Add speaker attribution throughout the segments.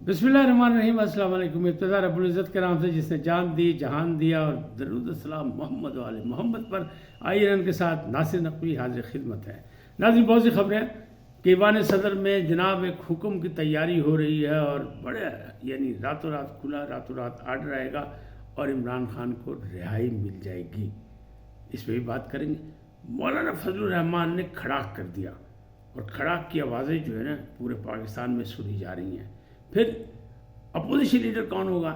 Speaker 1: बिस्मिल्लाहिर्रहमानिर्रहीम। अस्सलाम वालेकुम। इब्तिदा रब्बुल इज़्ज़त के नाम से जिसने जान दी जहान दिया, और दरूद सलाम मोहम्मद वाले मोहम्मद पर। आइए इनके साथ नासिर नकवी हाजिर खिदमत है। नाज़रीन, बहुत सी खबरें कि ईवान सदर में जनाब एक हुक्म की तैयारी हो रही है और बड़े यानी रातों रात खुला, रातों रात आर्डर आएगा और इमरान खान को रिहाई मिल जाएगी। इस पर भी बात करेंगे। मौलाना फजलुर रहमान ने खड़ाक कर दिया और खड़ाक की आवाज़ें जो है ना पूरे पाकिस्तान में सुनी जा रही हैं। फिर अपोजिशन लीडर कौन होगा?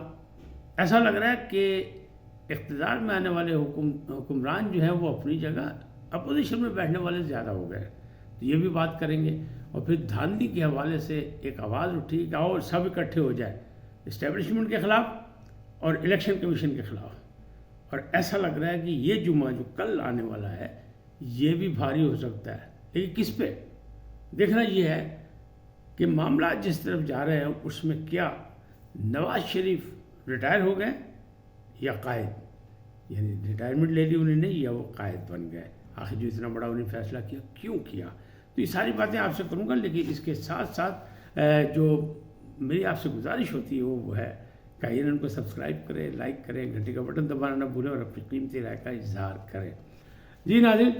Speaker 1: ऐसा लग रहा है कि इक़्तिदार में आने वाले हुक्मरान जो हैं वो अपनी जगह अपोजिशन में बैठने वाले ज़्यादा हो गए, तो ये भी बात करेंगे। और फिर धांधली के हवाले से एक आवाज़ उठी कि आओ सब इकट्ठे हो जाए इस्टेब्लिशमेंट के ख़िलाफ़ और इलेक्शन कमीशन के ख़िलाफ़। और ऐसा लग रहा है कि ये जुमा जो कल आने वाला है ये भी भारी हो सकता है। लेकिन किस पे देखना ये है कि मामला जिस तरफ जा रहे हैं उसमें क्या नवाज शरीफ रिटायर हो गए या कायद, यानी रिटायरमेंट ले ली उन्होंने या वो कायद बन गए। आखिर जो इतना बड़ा उन्होंने फैसला किया क्यों किया, तो ये सारी बातें आपसे करूँगा। लेकिन इसके साथ साथ जो मेरी आपसे गुजारिश होती है वो है कि आइए इनको सब्सक्राइब करें, लाइक करें, घंटी का बटन दबाना ना भूलें और अपनी कीमती राय का इजहार करें। जी नाज़रीन,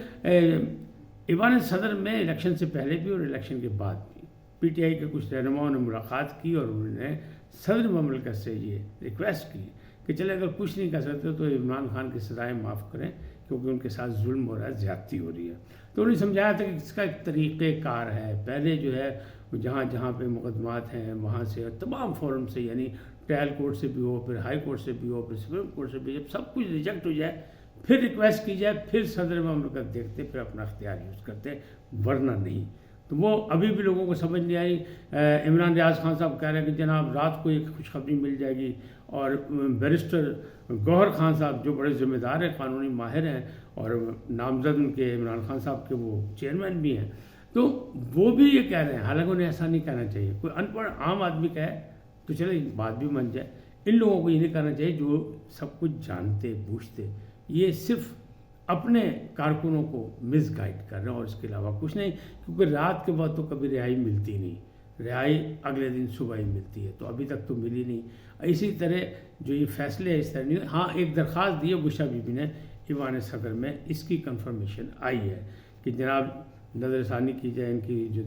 Speaker 1: ईवान सदर में इलेक्शन से पहले भी और इलेक्शन के बाद भी पीटीआई के कुछ रहनुमाओं ने मुलाकात की और उन्होंने सदर ममलकत से ये रिक्वेस्ट की कि चले अगर कुछ नहीं कर सकते तो इमरान खान की सज़ाएँ माफ़ करें क्योंकि उनके साथ जुल्म हो रहा है, ज़्यादती हो रही है। तो उन्हें समझाया था कि इसका एक तरीक़ेकार है। पहले जो है जहाँ जहाँ पे मुकदमात हैं वहाँ से तमाम फोरम से, यानी ट्रायल कोर्ट से भी हो, फिर हाई कोर्ट से भी हो, फिर सुप्रीम कोर्ट से भी, जब सब कुछ रिजेक्ट हो जाए फिर रिक्वेस्ट की जाए, फिर सदर ममलकत देखते, फिर अपना अख्तियार यूज़ करते, वरना नहीं। तो वो अभी भी लोगों को समझ नहीं आई। इमरान रियाज खान साहब कह रहे हैं कि जनाब रात को एक खुशखबरी मिल जाएगी, और बैरिस्टर गौहर खान साहब जो बड़े ज़िम्मेदार हैं, कानूनी माहिर हैं और नामजद उनके इमरान खान साहब के वो चेयरमैन भी हैं, तो वो भी ये कह रहे हैं। हालांकि उन्हें ऐसा नहीं कहना चाहिए। कोई अनपढ़ आम आदमी कहे तो चले बात भी मान जाए। इन लोगों को ये नहीं करना चाहिए जो सब कुछ जानते बूझते ये सिर्फ अपने कारकुनों को मिसगाइड कर रहे हैं और इसके अलावा कुछ नहीं। क्योंकि रात के बाद तो कभी रिहाई मिलती नहीं, रिहाई अगले दिन सुबह ही मिलती है, तो अभी तक तो मिली नहीं। इसी तरह जो ये फैसले है इस तरह नहीं। हाँ, एक दरख्वास्त दी है बुशरा बीबी ने ईवान सदर में, इसकी कंफर्मेशन आई है कि जनाब नज़रसानी की जाए, इनकी जो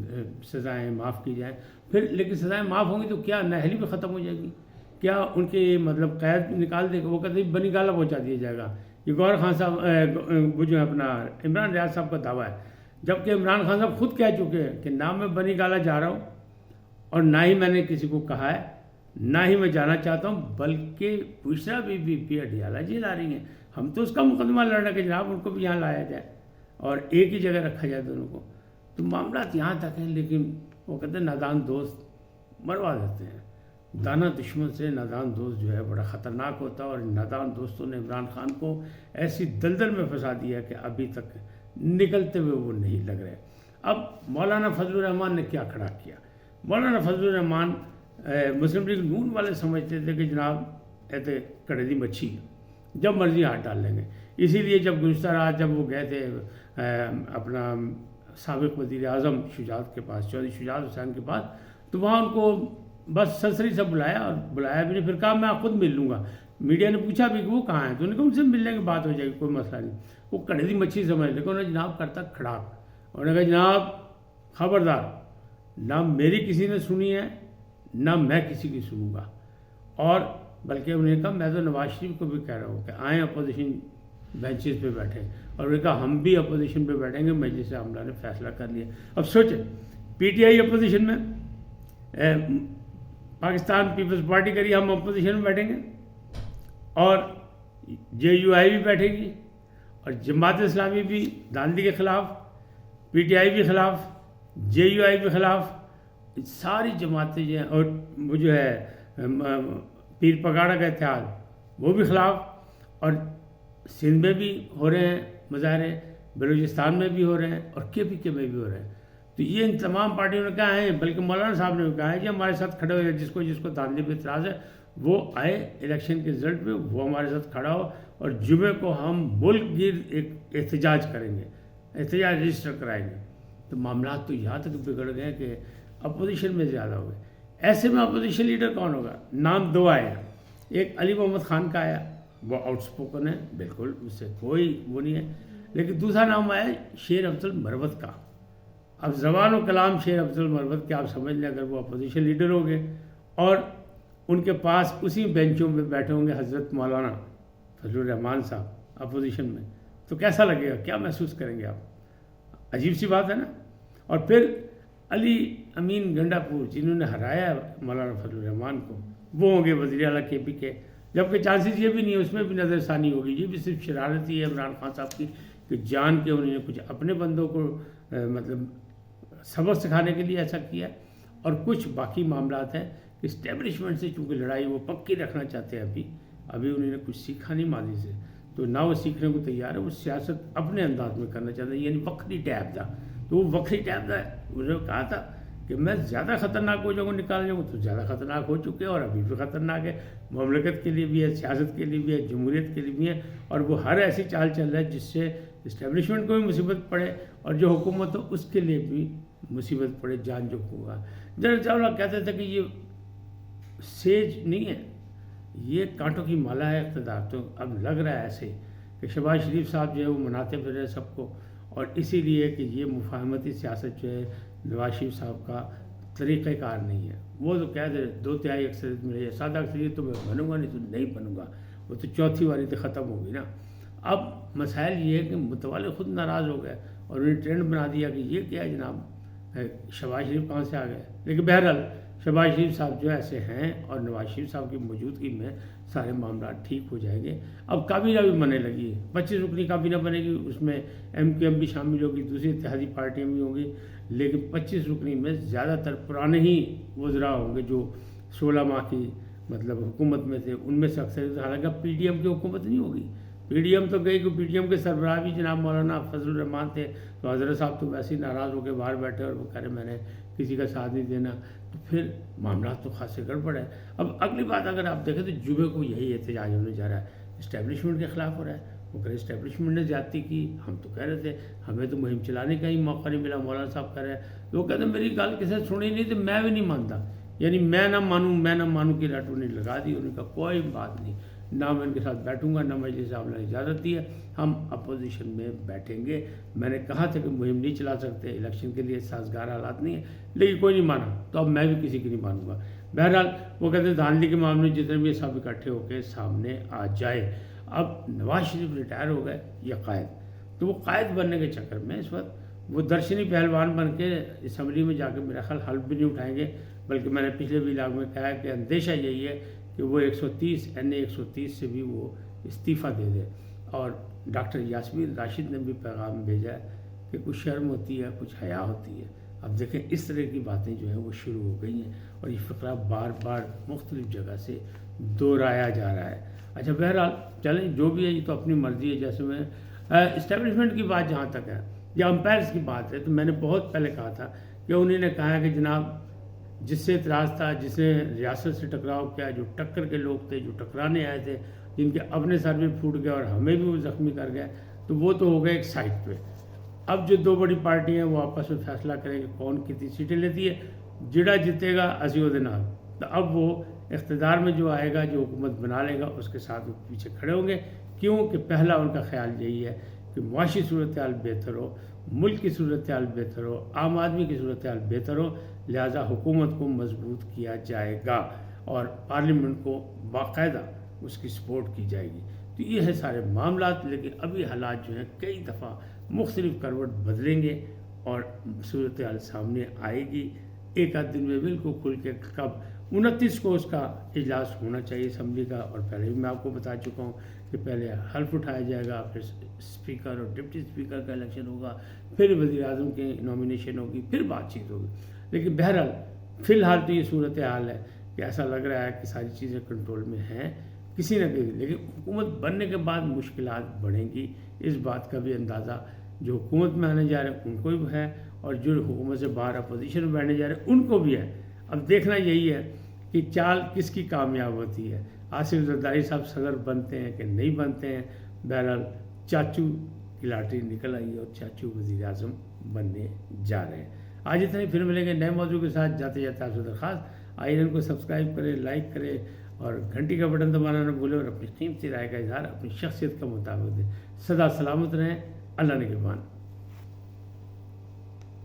Speaker 1: सज़ाएँ माफ़ की जाएँ। फिर लेकिन सज़ाएँ माफ़ होंगी तो क्या नाअहली भी ख़त्म हो जाएगी? क्या उनके मतलब कैद निकाल देगा? वो कहते बनी गाला पहुँचा दिया जाएगा। ये गौहर खान साहब वो जो है अपना इमरान रियाज साहब का दावा है, जबकि इमरान खान साहब खुद कह चुके हैं कि ना मैं बनी गाला जा रहा हूँ और ना ही मैंने किसी को कहा है, ना ही मैं जाना चाहता हूँ, बल्कि बुशरा बीबी अडियाला जी ला रही हैं। हम तो उसका मुकदमा लड़ना कि जनाब उनको भी यहाँ लाया जाए और एक ही जगह रखा जाए दोनों को। तो मामला यहाँ तक है। लेकिन वो कहते हैं नादान दोस्त मरवा देते हैं। दाना दुश्मन से नादान दोस्त जो है बड़ा ख़तरनाक होता है, और नादान दोस्तों ने इमरान खान को ऐसी दलदल में फंसा दिया कि अभी तक निकलते हुए वो नहीं लग रहे। अब मौलाना फजलुर रहमान ने क्या खड़ा किया? मौलाना फजलुर रहमान मुस्लिम लीग नून वाले समझते थे कि जनाब ऐसे कड़ेदी मच्छी जब मर्जी हाथ डाल लेंगे। इसीलिए जब गुज़श्ता रात जब वो गए थे अपना साबिक़ वज़ीर आज़म शुजात के पास, चौधरी शुजात हुसैन के पास, तो वहाँ उनको बस सरसरी से बुलाया, और बुलाया भी नहीं, फिर कहा मैं खुद मिल लूँगा। मीडिया ने पूछा भी कि वो कहाँ है, तो उन्होंने कहा उनसे मिलने की बात हो जाएगी, कोई मसला नहीं। वो कड़ेदी मच्छी समझ, लेकिन उन्होंने जनाब करता खड़ाक। उन्होंने कहा जनाब खबरदार, ना मेरी किसी ने सुनी है ना मैं किसी की सुनूंगा। और बल्कि उन्होंने कहा मैं तो नवाज शरीफ को भी कह रहा हूँ कि आएँ अपोजिशन बेंचेस पे बैठे, और उन्होंने कहा हम भी अपोजिशन पे बैठेंगे। मजलिस आमला ने फैसला कर लिया। अब सोचें, पीटीआई अपोजिशन में, पाकिस्तान पीपल्स पार्टी करी, हम अपोजिशन में बैठेंगे, और जेयूआई भी बैठेगी, और जमात इस्लामी भी धांधली के ख़िलाफ़, पीटीआई भी ख़िलाफ़, जेयूआई भी ख़िलाफ़, सारी जमातें जो हैं, और वो जो है पीर पगाड़ा का इत्तेहाद वो भी ख़िलाफ़, और सिंध में भी हो रहे हैं मुजाहरे, बलूचिस्तान में भी हो रहे हैं, और केपीके में भी हो रहे हैं। तो ये इन तमाम पार्टियों ने कहा है, बल्कि मौलाना साहब ने भी कहा है कि हमारे साथ खड़े हो, जिसको जिसको धांधली पे इतराज़ है वो आए इलेक्शन के रिजल्ट पे, वो हमारे साथ खड़ा हो, और जुमे को हम मुल्क गिर एक एहतजाज करेंगे, एहतजाज रजिस्टर कराएंगे। तो मामला तो यहाँ तक बिगड़ गए कि अपोजिशन में ज़्यादा हो गए। ऐसे में अपोजिशन लीडर कौन होगा? नाम दो आया, एक अली मोहम्मद खान का आया, वो आउटस्पोकन है, बिल्कुल उससे कोई वो नहीं है, लेकिन दूसरा नाम आया शेर अफजल मरवत का। अब ज़बान व कलाम शेर अफजल मरवत के आप समझ लें, अगर वो अपोजिशन लीडर होंगे और उनके पास उसी बेंचों में बैठे होंगे हज़रत मौलाना फजलुर रहमान साहब अपोजिशन में, तो कैसा लगेगा, क्या महसूस करेंगे आप? अजीब सी बात है ना। और फिर अली अमीन गंडापुर जिन्होंने हराया मौलाना फजलुर रहमान को, वो होंगे वज़ीर आला KP के, जबकि चांसेस ये भी नहीं है, उसमें भी नज़रसानी होगी। ये भी सिर्फ शरारती है इमरान खान साहब की कि जान के उन्होंने कुछ अपने बंदों को मतलब सबक सिखाने के लिए ऐसा किया, और कुछ बाकी मामलात हैं कि इस्टेब्लिशमेंट से चूँकि लड़ाई वो पक्की रखना चाहते हैं। अभी उन्होंने कुछ सीखा नहीं माजी से, तो ना वो सीखने को तैयार है, वो सियासत अपने अंदाज में करना चाहते हैं, यानी वक्री टैप था। तो वो वक्री टैप था, उन्होंने कहा था कि मैं ज़्यादा ख़तरनाक हो जाऊँगा, निकाल जाऊँगा, तो ज़्यादा ख़तरनाक हो चुके हैं और अभी भी ख़तरनाक है, ममलकत के लिए भी है, सियासत के लिए भी है, जमहूरियत के लिए भी है, और वो हर ऐसी चाल चल रहा है जिससे इस्टेब्लिशमेंट को भी मुसीबत पड़े और जो हुकूमत हो उसके लिए भी मुसीबत पड़े, जान जो होगा। जनरल चावला कहते थे कि ये सेज नहीं है, ये कांटों की माला है इक़्तिदार। तो अब लग रहा है ऐसे कि शहबाज शरीफ साहब जो है वो मनाते फिर रहे सबको, और इसीलिए कि ये मुफाहमती सियासत जो है नवाज शरीफ साहब का तरीक़ाकार नहीं है। वो तो कह दे 2/3 अक्सरियत मिले, सादा अक्सरियत तो मैं बनूंगा नहीं तो नहीं बनूंगा, वो तो चौथी वाली तो ख़त्म होगी ना। अब मसाइल ये है कि मुतवाले ख़ुद नाराज़ हो गए और उन्हें ट्रेंड बना दिया कि ये क्या है जनाब, शहबाज शरीफ कहाँ से आ गए। लेकिन बहरहाल शहबाज शरीफ साहब जो ऐसे हैं और नवाज शरीफ साहब की मौजूदगी में सारे मामला ठीक हो जाएंगे। अब काबीना भी बनने लगी है, 25 रुकनी काबीना बनेगी, उसमें MQM भी शामिल होगी, दूसरी इत्तेहादी पार्टियाँ भी होंगी, लेकिन 25 रुकनी में ज़्यादातर पुराने ही वज़रा होंगे जो 16 माह की मतलब हुकूमत में थे, उनमें से अक्सर। हालांकि अब PDM की हुकूमत नहीं होगी, PDM तो गई, कि PDM के सरबराह भी जनाब मौलाना फजलुर रहमान थे, तो हज़रत साहब तो वैसे ही नाराज़ होकर बाहर बैठे और वो कह रहे मैंने किसी का साथ नहीं देना, तो फिर मामला तो खासे गड़बड़ है। अब अगली बात अगर आप देखें तो जुबे को यही एहतजाज होने जा रहा है, इस्टेब्लिशमेंट के ख़िलाफ़ हो रहा है। वो कह रहे इस्टेब्लिशमेंट ने ज़्यादती की, हम तो कह रहे थे हमें तो मुहिम चलाने का ही मौका नहीं मिला, मौलाना साहब कह रहे हैं। तो वो कहते मेरी गल किसी ने सुनी नहीं तो मैं भी नहीं मानता, यानी मैं ना मानूँ की रट उन्हें लगा दी। उन्होंने कहा कोई बात नहीं, ना मैं इनके साथ बैठूंगा, ना मजलिस साहब ने इजाज़त दी है, हम अपोजिशन में बैठेंगे। मैंने कहा था कि मुहिम नहीं चला सकते, इलेक्शन के लिए साजगार हालात नहीं है, लेकिन कोई नहीं माना, तो अब मैं भी किसी की नहीं मानूंगा। बहरहाल वो कहते हैं धांधली के मामले में जितने भी सब इकट्ठे होकर सामने आ जाए। अब नवाज शरीफ रिटायर हो गए या कायद, तो वो कायद बनने के चक्कर में इस वक्त वो दर्शनी पहलवान बन के असम्बली में जाकर मेरा ख्याल हल्फ भी नहीं उठाएंगे, बल्कि मैंने पिछले व्लॉग में कहा है कि अंदेशा यही है कि वो 130 NA 130 से भी वो इस्तीफ़ा दे दे। और डॉक्टर यास्मीन राशिद ने भी पैगाम भेजा है कि कुछ शर्म होती है, कुछ हया होती है। अब देखें इस तरह की बातें जो हैं वो शुरू हो गई हैं और ये फ़करा बार बार मुख्तलिफ़ जगह से दोहराया जा रहा है। अच्छा बहरहाल चलें, जो भी है ये तो अपनी मर्ज़ी है। जैसे मैं इस्टेब्लिशमेंट की बात जहाँ तक है या अम्पायर्स की बात है, तो मैंने बहुत पहले कहा था कि उन्होंने कहा है कि जनाब जिससे इतराज़ था, जिसने रियासत से टकराव किया, जो टक्कर के लोग थे, जो टकराने आए थे, जिनके अपने सर भी फूट गए और हमें भी वो ज़ख्मी कर गए, तो वो तो हो गए एक साइड पे। अब जो दो बड़ी पार्टियां हैं वो आपस में फैसला करेंगे कौन कितनी सीटें लेती है, जिड़ा जीतेगा असी उहदे नाल। तो अब वो इख्तिदार में जो आएगा, जो हुकूमत बना लेगा, उसके साथ वो पीछे खड़े होंगे। क्यों कि पहला उनका ख्याल यही है कि मुआशी सूरत हाल बेहतर हो, मुल्क की सूरत हाल बेहतर हो, आम आदमी की सूरत हाल बेहतर हो, लिहाजा हुकूमत को मजबूत किया जाएगा और पार्लियामेंट को बाकायदा उसकी सपोर्ट की जाएगी। तो ये है सारे मामलात। लेकिन अभी हालात जो हैं कई दफ़ा मुख्तलिफ करवट बदलेंगे और सूरत हाल सामने आएगी। एक आध दिन में बिल्कुल खुल के कब 29 को उसका इजलास होना चाहिए असम्बली का, और पहले भी मैं आपको बता चुका हूँ कि पहले हल्फ उठाया जाएगा, फिर स्पीकर और डिप्टी स्पीकर का इलेक्शन होगा, फिर वज़ीर आज़म की नॉमिनेशन होगी, फिर बातचीत होगी। लेकिन बहरहाल फ़िलहाल तो ये सूरत हाल है कि ऐसा लग रहा है कि सारी चीज़ें कंट्रोल में हैं किसी न किसी। लेकिन हुकूमत बनने के बाद मुश्किलात बढ़ेंगी, इस बात का भी अंदाज़ा जो हुकूमत में आने जा रहे हैं उनको भी है और जो हुकूमत से बाहर अपोजिशन में बैठने जा रहे हैं उनको भी है। अब देखना यही है कि चाल किसकी कामयाब होती है, आसिफ जरदारी साहब सदर बनते हैं कि नहीं बनते हैं। बहरहाल चाचू की लॉटरी निकल आई और चाचू वज़ीर आज़म बनने जा रहे हैं। आज इतने, फिर मिलेंगे नए मौजू के साथ। जाते जाते आपसे दरख्वास्त آئرن کو سبسکرائب کریں، لائک کریں اور گھنٹی کا بٹن دبانا نہ بھولیں، اور اپنی قیمتی رائے کا اظہار اپنی شخصیت کا مطابق دیں۔ سدا سلامت رہیں، اللہ نگہبان۔